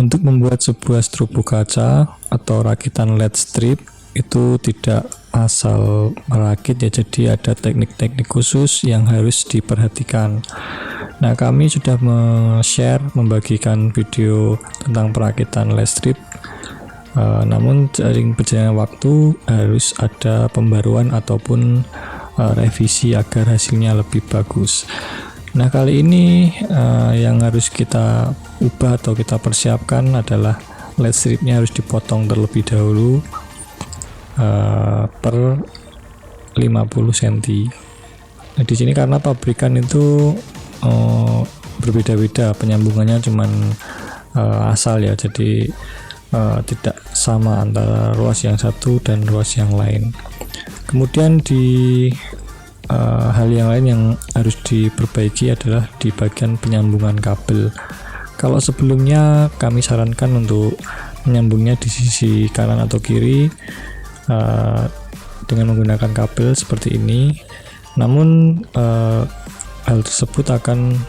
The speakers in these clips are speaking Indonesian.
Untuk membuat sebuah strobo kaca atau rakitan LED strip itu tidak asal merakit ya, jadi ada teknik-teknik khusus yang harus diperhatikan. Nah, kami sudah membagikan video tentang perakitan LED strip. Namun seiring berjalannya waktu harus ada pembaruan ataupun revisi agar hasilnya lebih bagus. Nah, kali ini yang harus kita ubah atau kita persiapkan adalah LED stripnya harus dipotong terlebih dahulu per 50 cm. Nah, di sini karena pabrikan itu berbeda-beda, penyambungannya cuman asal ya, jadi tidak sama antara ruas yang satu dan ruas yang lain. Kemudian di hal yang lain yang harus diperbaiki adalah di bagian penyambungan kabel. Kalau sebelumnya kami sarankan untuk menyambungnya di sisi kanan atau kiri dengan menggunakan kabel seperti ini, namun hal tersebut akan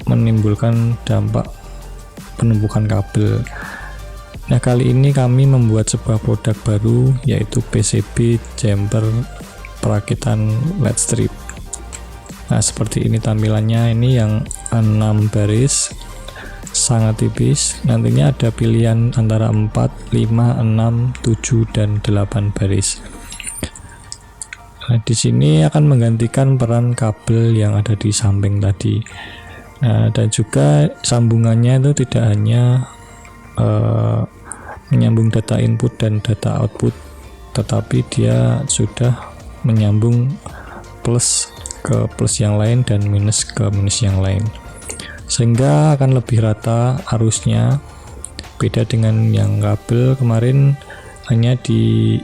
menimbulkan dampak penumpukan kabel. Nah, kali ini kami membuat sebuah produk baru, yaitu PCB jumper perakitan LED strip. Nah, seperti ini tampilannya. Ini yang 6 baris, sangat tipis. Nantinya ada pilihan antara 4, 5, 6, 7 dan 8 baris. Nah, di sini akan menggantikan peran kabel yang ada di samping tadi. Nah, dan juga sambungannya itu tidak hanya menyambung data input dan data output, tetapi dia sudah menyambung plus ke plus yang lain dan minus ke minus yang lain, sehingga akan lebih rata arusnya. Beda dengan yang kabel kemarin, hanya di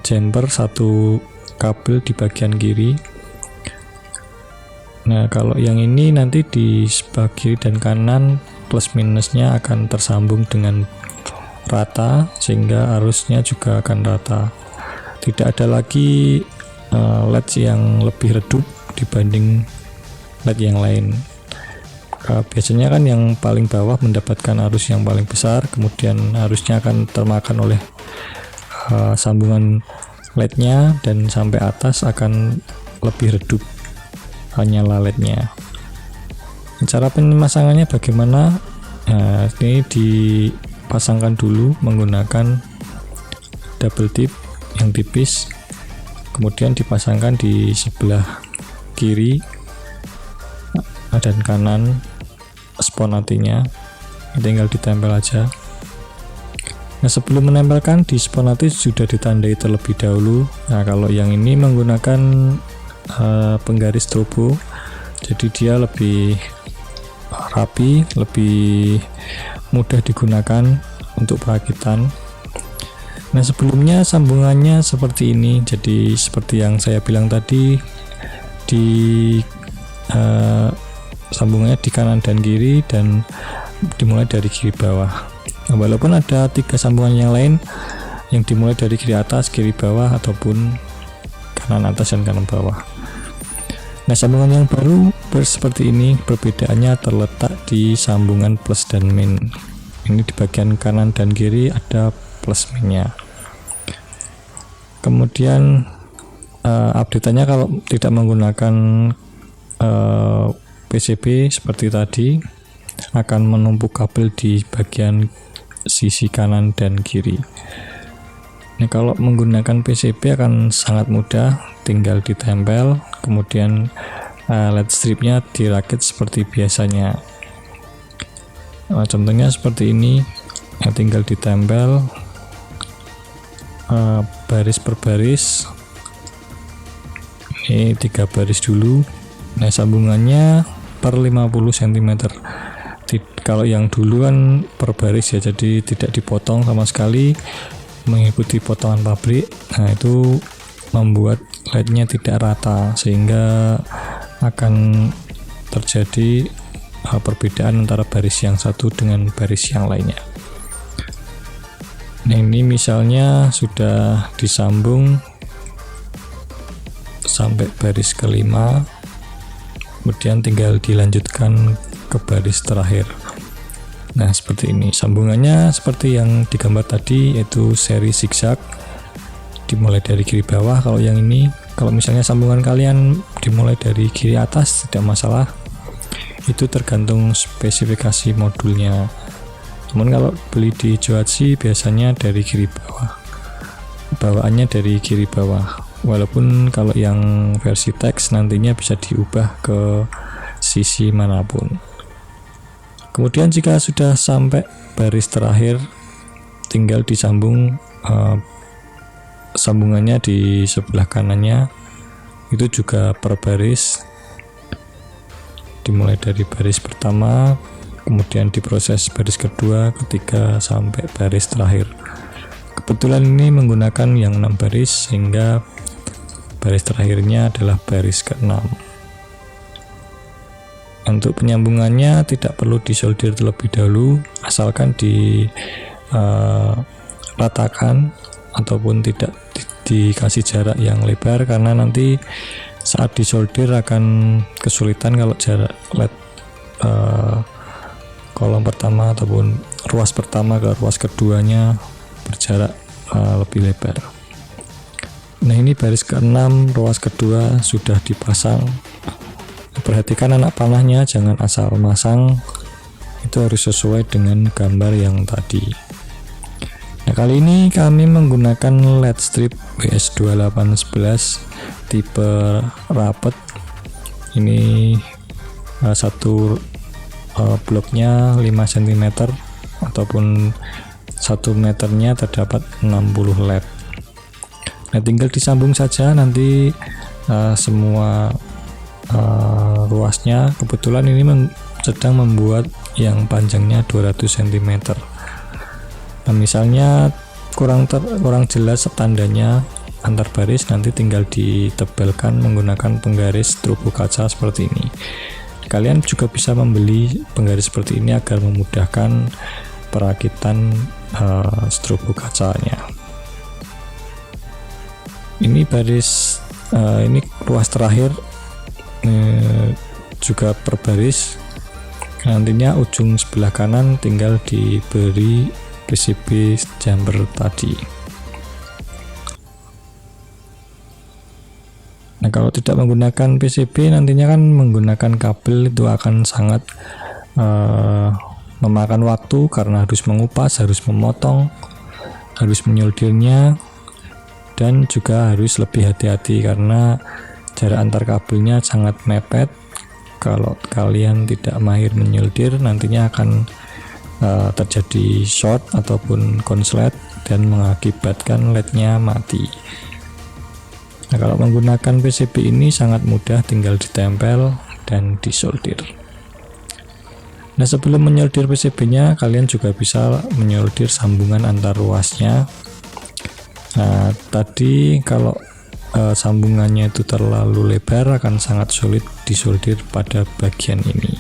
jumper satu kabel di bagian kiri. Nah, kalau yang ini nanti di sebelah kiri dan kanan plus minusnya akan tersambung dengan rata, sehingga arusnya juga akan rata. Tidak ada lagi LED yang lebih redup dibanding LED yang lain. Biasanya kan yang paling bawah mendapatkan arus yang paling besar, kemudian arusnya akan termakan oleh sambungan LED-nya, dan sampai atas akan lebih redup nyala LED-nya. Cara pemasangannya bagaimana? Nah, ini dipasangkan dulu menggunakan double tip yang tipis, kemudian dipasangkan di sebelah kiri dan kanan sponatinya, tinggal ditempel aja. Nah, sebelum menempelkan di sponati sudah ditandai terlebih dahulu. Nah, kalau yang ini menggunakan penggaris strobo, jadi dia lebih rapi, lebih mudah digunakan untuk perakitan. Nah, sebelumnya sambungannya seperti ini. Jadi seperti yang saya bilang tadi, di sambungannya di kanan dan kiri, dan dimulai dari kiri bawah. Nah, walaupun ada 3 sambungan yang lain yang dimulai dari kiri atas, kiri bawah, ataupun kanan atas dan kanan bawah. Nah, sambungan yang baru seperti ini, perbedaannya terletak di sambungan plus dan min. Ini di bagian kanan dan kiri ada plus minnya. Kemudian update-nya kalau tidak menggunakan PCB seperti tadi, akan menumpuk kabel di bagian sisi kanan dan kiri. Nah, kalau menggunakan PCB akan sangat mudah, tinggal ditempel, kemudian LED stripnya dirakit seperti biasanya. Nah, contohnya seperti ini, tinggal ditempel baris per baris. Ini 3 baris dulu. Nah, sambungannya per 50 cm. Kalau yang dulu kan per baris ya, jadi tidak dipotong sama sekali, mengikuti potongan pabrik. Nah, itu membuat LED-nya tidak rata, sehingga akan terjadi perbedaan antara baris yang satu dengan baris yang lainnya. Nah, ini misalnya sudah disambung sampai baris kelima, kemudian tinggal dilanjutkan ke baris terakhir. Nah, seperti ini sambungannya, seperti yang digambar tadi, yaitu seri zigzag dimulai dari kiri bawah. Kalau yang ini, kalau misalnya sambungan kalian dimulai dari kiri atas, tidak masalah, itu tergantung spesifikasi modulnya. Namun kalau beli di Joatsi biasanya dari kiri bawah, bawaannya dari kiri bawah, walaupun kalau yang versi teks nantinya bisa diubah ke sisi manapun. Kemudian jika sudah sampai baris terakhir, tinggal disambung sambungannya di sebelah kanannya, itu juga per baris, dimulai dari baris pertama, kemudian diproses baris kedua, ketiga, sampai baris terakhir. Kebetulan ini menggunakan yang 6 baris, sehingga baris terakhirnya adalah baris ke-6. Untuk penyambungannya tidak perlu disolder terlebih dahulu, asalkan diratakan ataupun tidak dikasih jarak yang lebar, karena nanti saat disolder akan kesulitan kalau jarak LED kolom pertama ataupun ruas pertama ke ruas keduanya berjarak lebih lebar. Nah, ini baris ke-6 ruas kedua sudah dipasang. Perhatikan anak panahnya, jangan asal masang, itu harus sesuai dengan gambar yang tadi. Nah, kali ini kami menggunakan LED strip WS2811 tipe rapet. Ini satu bloknya 5 cm ataupun 1 meternya terdapat 60 LED. Nah, tinggal disambung saja nanti semua ruasnya. Kebetulan ini sedang membuat yang panjangnya 200 cm. Nah, misalnya kurang jelas tandanya antar baris, nanti tinggal ditebalkan menggunakan penggaris strobo kaca seperti ini. Kalian juga bisa membeli penggaris seperti ini agar memudahkan perakitan strobo kacanya. Ini baris ini ruas terakhir juga per baris. Nantinya ujung sebelah kanan tinggal diberi PCB jumper tadi. Nah, kalau tidak menggunakan PCB, nantinya kan menggunakan kabel itu akan sangat memakan waktu, karena harus mengupas, harus memotong, harus menyoldernya, dan juga harus lebih hati-hati karena jarak antar kabelnya sangat mepet. Kalau kalian tidak mahir menyolder, nantinya akan terjadi short ataupun konslet dan mengakibatkan LED-nya mati. Nah, kalau menggunakan PCB ini sangat mudah, tinggal ditempel dan disolder. Nah, sebelum menyolder PCB-nya, kalian juga bisa menyolder sambungan antar ruasnya. Nah, tadi kalau sambungannya itu terlalu lebar, akan sangat sulit disolder pada bagian ini.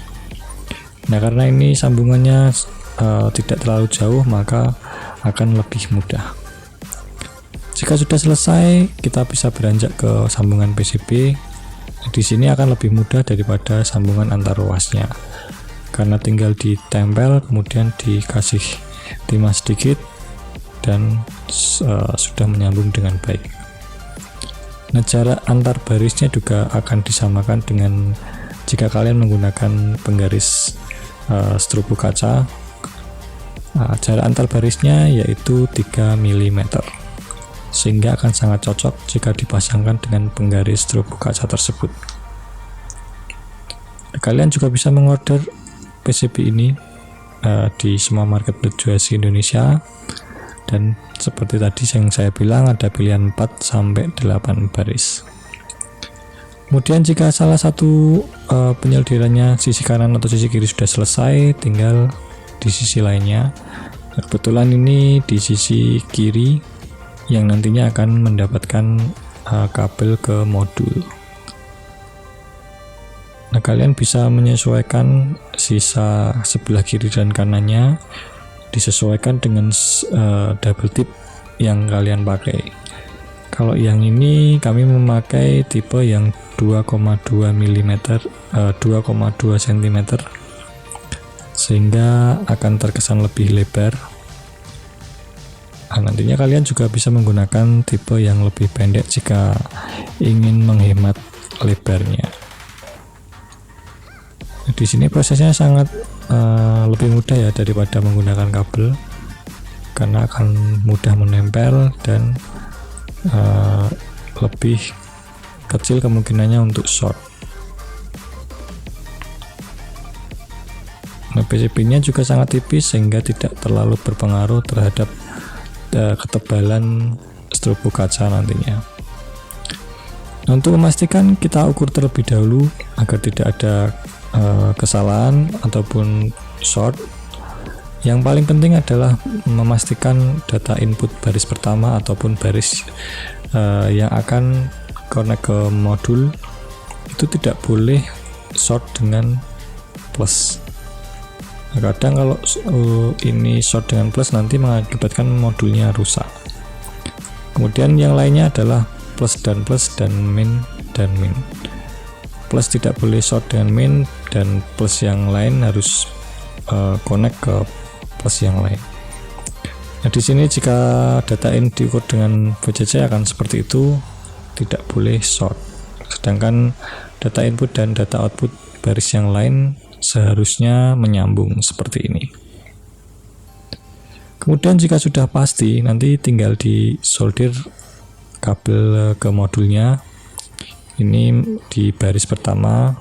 Nah, karena ini sambungannya tidak terlalu jauh, maka akan lebih mudah. Jika sudah selesai, kita bisa beranjak ke sambungan PCB. Di sini akan lebih mudah daripada sambungan antar ruasnya, karena tinggal ditempel, kemudian dikasih timah sedikit, dan sudah menyambung dengan baik. Nah, jarak antar barisnya juga akan disamakan dengan jika kalian menggunakan penggaris strobo kaca. Jarak antar barisnya yaitu 3 mm, sehingga akan sangat cocok jika dipasangkan dengan penggaris strobo kaca tersebut. Kalian juga bisa mengorder PCB ini di semua marketplace Joatsi Indonesia, dan seperti tadi yang saya bilang, ada pilihan 4 sampai 8 baris. Kemudian jika salah satu penyolderannya sisi kanan atau sisi kiri sudah selesai, tinggal di sisi lainnya. Kebetulan ini di sisi kiri yang nantinya akan mendapatkan kabel ke modul. Nah, kalian bisa menyesuaikan sisa sebelah kiri dan kanannya, disesuaikan dengan double tip yang kalian pakai. Kalau yang ini kami memakai tipe yang 2,2 mm 2,2 cm, sehingga akan terkesan lebih lebar. Nah, nantinya kalian juga bisa menggunakan tipe yang lebih pendek jika ingin menghemat lebarnya. Nah, di sini prosesnya sangat lebih mudah ya daripada menggunakan kabel, karena akan mudah menempel dan lebih kecil kemungkinannya untuk short. Nah, PCB-nya juga sangat tipis sehingga tidak terlalu berpengaruh terhadap ketebalan strobo kaca nantinya. Nah, untuk memastikan kita ukur terlebih dahulu agar tidak ada kesalahan ataupun short. Yang paling penting adalah memastikan data input baris pertama ataupun baris yang akan connect ke modul itu tidak boleh short dengan plus. Nah, kadang kalau ini short dengan plus nanti mengakibatkan modulnya rusak. Kemudian yang lainnya adalah plus dan min dan min. Plus tidak boleh short dengan min, dan plus yang lain harus connect ke plus yang lain. Nah, di sini jika data in diukur dengan VCC akan seperti itu, tidak boleh short. Sedangkan data input dan data output baris yang lain seharusnya menyambung seperti ini. Kemudian jika sudah pasti, nanti tinggal disolder kabel ke modulnya. Ini di baris pertama,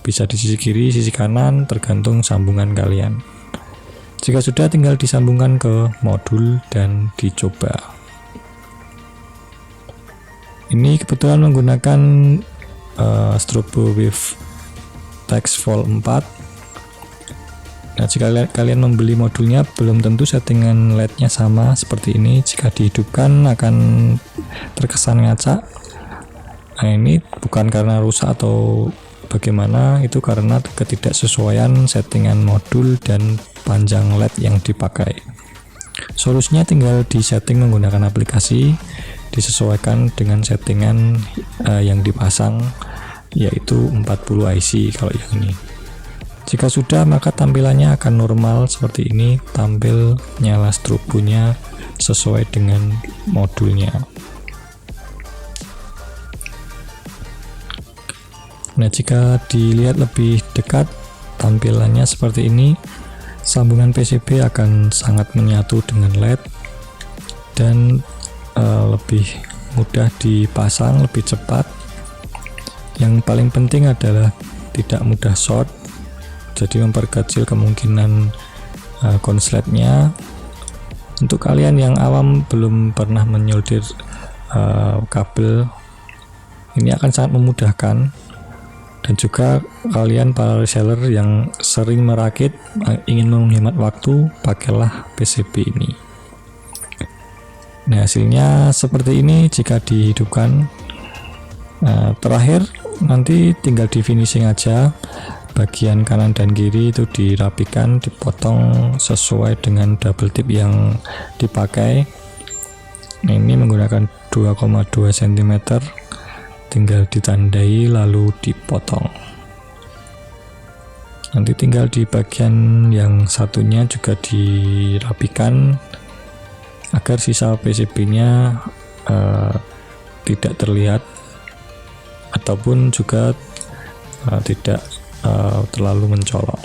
bisa di sisi kiri, sisi kanan, tergantung sambungan kalian. Jika sudah, tinggal disambungkan ke modul dan dicoba. Ini kebetulan menggunakan strobo wave TextVol 4. Nah, jika kalian membeli modulnya, belum tentu settingan LED-nya sama seperti ini. Jika dihidupkan akan terkesan ngacak. Nah, ini bukan karena rusak atau bagaimana, itu karena ketidaksesuaian settingan modul dan panjang LED yang dipakai. Solusinya tinggal disetting menggunakan aplikasi, disesuaikan dengan settingan yang dipasang, yaitu 40 IC kalau yang ini. Jika sudah, maka tampilannya akan normal seperti ini, tampil nyala strobonya sesuai dengan modulnya. Nah, jika dilihat lebih dekat, tampilannya seperti ini. Sambungan PCB akan sangat menyatu dengan LED dan lebih mudah dipasang, lebih cepat. Yang paling penting adalah tidak mudah short, jadi memperkecil kemungkinan konsletnya. Untuk kalian yang awam belum pernah menyolder kabel, ini akan sangat memudahkan. Dan juga kalian para reseller yang sering merakit, ingin menghemat waktu, pakailah PCB ini. Nah, hasilnya seperti ini jika dihidupkan. Terakhir nanti tinggal di finishing aja. Bagian kanan dan kiri itu dirapikan, dipotong sesuai dengan double tip yang dipakai. Nah, ini menggunakan 2,2 cm, tinggal ditandai lalu dipotong. Nanti tinggal di bagian yang satunya juga dirapikan agar sisa PCB-nya tidak terlihat ataupun juga tidak terlalu mencolok.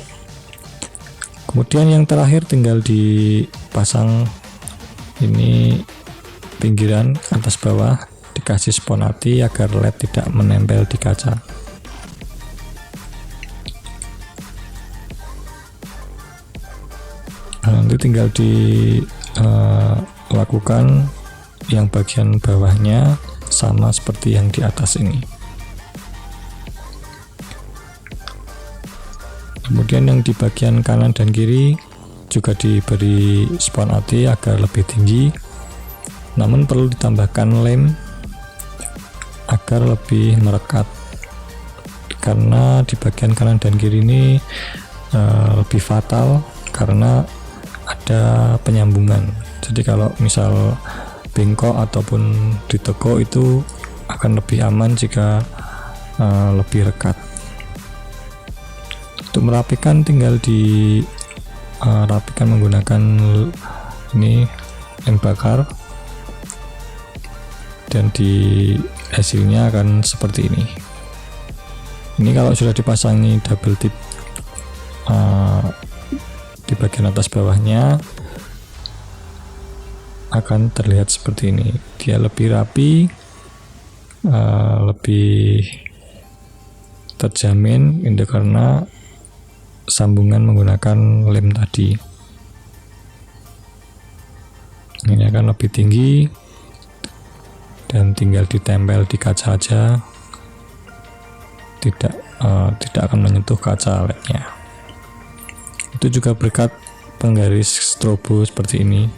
Kemudian yang terakhir tinggal dipasang ini pinggiran atas bawah, dikasih sponati agar LED tidak menempel di kaca. Nanti tinggal dilakukan yang bagian bawahnya sama seperti yang di atas ini. Kemudian yang di bagian kanan dan kiri juga diberi sponati agar lebih tinggi, namun perlu ditambahkan lem agar lebih merekat, karena di bagian kanan dan kiri ini lebih fatal karena ada penyambungan. Jadi kalau misal bengkok ataupun diteguk, itu akan lebih aman jika lebih rekat. Untuk merapikan tinggal rapikan menggunakan ini lem bakar, dan di hasilnya akan seperti ini. Ini kalau sudah dipasangi double tip di bagian atas bawahnya akan terlihat seperti ini. Dia lebih rapi, lebih terjamin, ini karena sambungan menggunakan lem tadi. Ini akan lebih tinggi dan tinggal ditempel di kaca aja, tidak akan menyentuh kaca LED-nya. Itu juga berkat penggaris strobo seperti ini,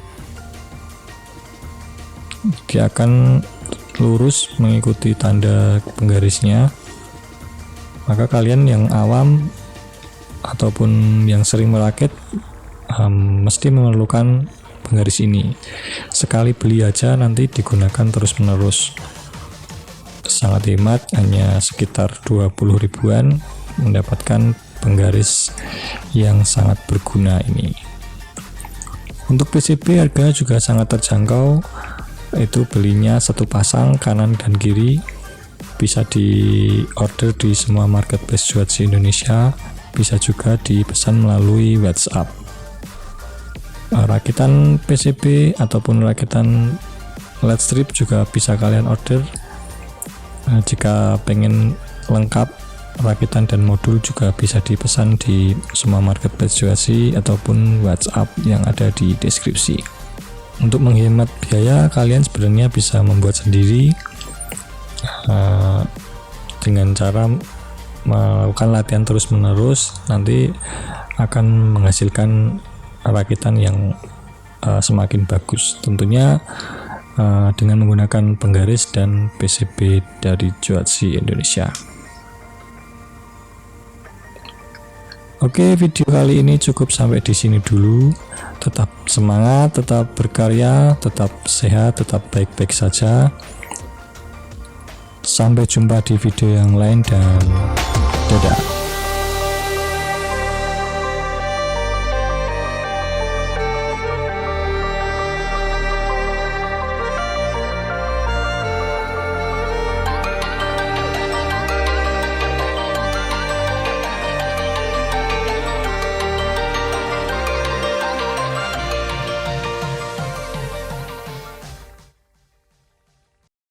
dia akan lurus mengikuti tanda penggarisnya. Maka kalian yang awam ataupun yang sering merakit mesti memerlukan penggaris ini. Sekali beli aja nanti digunakan terus menerus, sangat hemat, hanya sekitar 20 ribuan mendapatkan penggaris yang sangat berguna ini. Untuk PCB harga juga sangat terjangkau, itu belinya satu pasang kanan dan kiri, bisa di order di semua marketplace Juatsi Indonesia, bisa juga dipesan melalui WhatsApp. Rakitan PCB ataupun rakitan LED strip juga bisa kalian order. Jika pengen lengkap rakitan dan modul juga bisa dipesan di semua marketplace Juatsi ataupun WhatsApp yang ada di deskripsi. Untuk menghemat biaya, kalian sebenarnya bisa membuat sendiri dengan cara melakukan latihan terus menerus, nanti akan menghasilkan rakitan yang semakin bagus, tentunya dengan menggunakan penggaris dan PCB dari Juatsi Indonesia. Oke, video kali ini cukup sampai di sini dulu. Tetap semangat, tetap berkarya, tetap sehat, tetap baik-baik saja. Sampai jumpa di video yang lain dan dadah.